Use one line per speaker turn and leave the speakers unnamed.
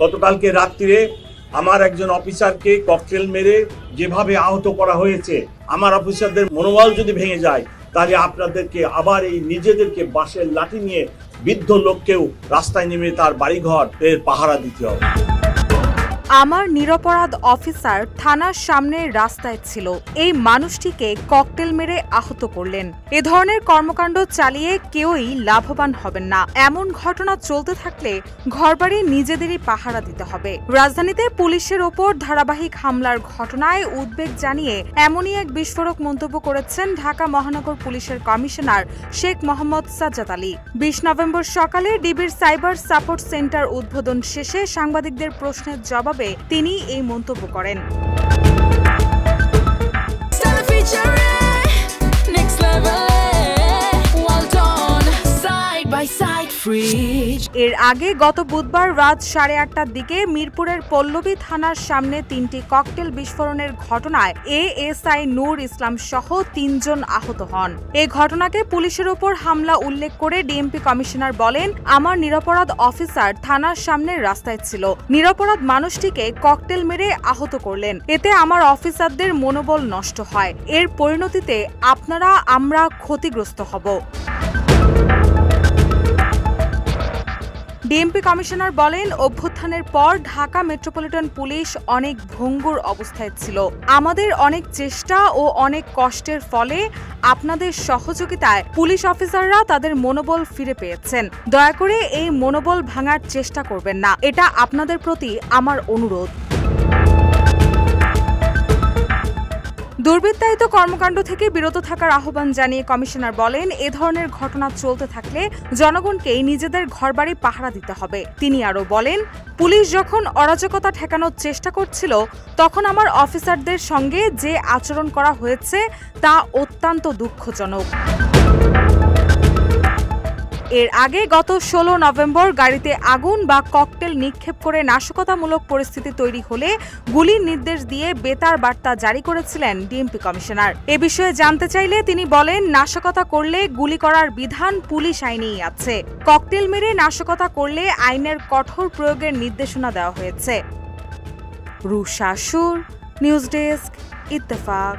গতকালকে রাত্রিরে আমার একজন অফিসারকে ককটেল মেরে যেভাবে আহত করা হয়েছে, আমার অফিসারদের মনোবল যদি ভেঙে যায় তাহলে আপনাদেরকে আবার এই নিজেদেরকে বাঁশের লাঠি নিয়ে বৃদ্ধ লোককেও রাস্তায় নেমে তার বাড়িঘর এর পাহারা দিতে হবে।
আমার নিরপরাধ অফিসার থানার সামনে রাস্তায় ছিল, এই মানুষটিকে ককটেল মেরে আহত করলেন। এ ধরনের কর্মকাণ্ড চালিয়ে কেউই লাভবান হবেন না। এমন ঘটনা চলতে থাকলে ঘরবাড়ি নিজেদেরই পাহারা দিতে হবে। রাজধানীতে পুলিশের ওপর ধারাবাহিক হামলার ঘটনায় উদ্বেগ জানিয়ে এমনই এক বিস্ফোরক মন্তব্য করেছেন ঢাকা মহানগর পুলিশের কমিশনার শেখ মোহাম্মদ সাজ্জাদ আলী। ২০ নভেম্বর সকালে ডিবির সাইবার সাপোর্ট সেন্টার উদ্বোধন শেষে সাংবাদিকদের প্রশ্নের জবাবে তিনি এই মন্তব্য করেন। এর আগে গত বুধবার রাত 8:30টার দিকে মিরপুরের পল্লবী থানার সামনে 3টি ককটেল বিস্ফোরণের ঘটনায় এএসআই নূর ইসলাম সহ 3 জন আহত হন। এই ঘটনাকে পুলিশের উপর হামলা উল্লেখ করে ডিএমপি কমিশনার বলেন, আমার নিরপরাধ অফিসার থানার সামনের রাস্তায় ছিল, নিরপরাধ মানুষটিকে ককটেল মেরে আহত করলেন। এতে আমার অফিসারদের মনোবল নষ্ট হয়। এর পরিণতিতে আমরা ক্ষতিগ্রস্ত হব। ডিএমপি কমিশনার বলেন, অভ্যুত্থানের পর ঢাকা মেট্রোপলিটন পুলিশ অনেক ভঙ্গুর অবস্থায় ছিল। আমাদের অনেক চেষ্টা ও অনেক কষ্টের ফলে আপনাদের সহযোগিতায় পুলিশ অফিসাররা তাদের মনোবল ফিরে পেয়েছেন। দয়া করে এই মনোবল ভাঙার চেষ্টা করবেন না, এটা আপনাদের প্রতি আমার অনুরোধ। দুর্বৃত্তায়িত কর্মকাণ্ড থেকে বিরত থাকার আহ্বান জানিয়ে কমিশনার বলেন, এ ধরনের ঘটনা চলতে থাকলে জনগণকেই নিজেদের ঘরবাড়ি পাহারা দিতে হবে। তিনি আরও বলেন, পুলিশ যখন অরাজকতা ঠেকানোর চেষ্টা করছিল তখন আমার অফিসারদের সঙ্গে যে আচরণ করা হয়েছে তা অত্যন্ত দুঃখজনক। এর আগে গত 16 নভেম্বর গাড়িতে আগুন বা ককটেল নিক্ষেপ করে নাশকতামূলক পরিস্থিতি তৈরি হলে গুলির নির্দেশ দিয়ে বেতার বার্তা জারি করেছিলেন ডিএমপি কমিশনার। এ বিষয়ে জানতে চাইলে তিনি বলেন, নাশকতা করলে গুলি করার বিধান পুলিশ আইনেই আছে। ককটেল মেরে নাশকতা করলে আইনের কঠোর প্রয়োগের নির্দেশনা দেওয়া হয়েছে। রুশা সুর, নিউজ ডেস্ক, ইত্তেফাক।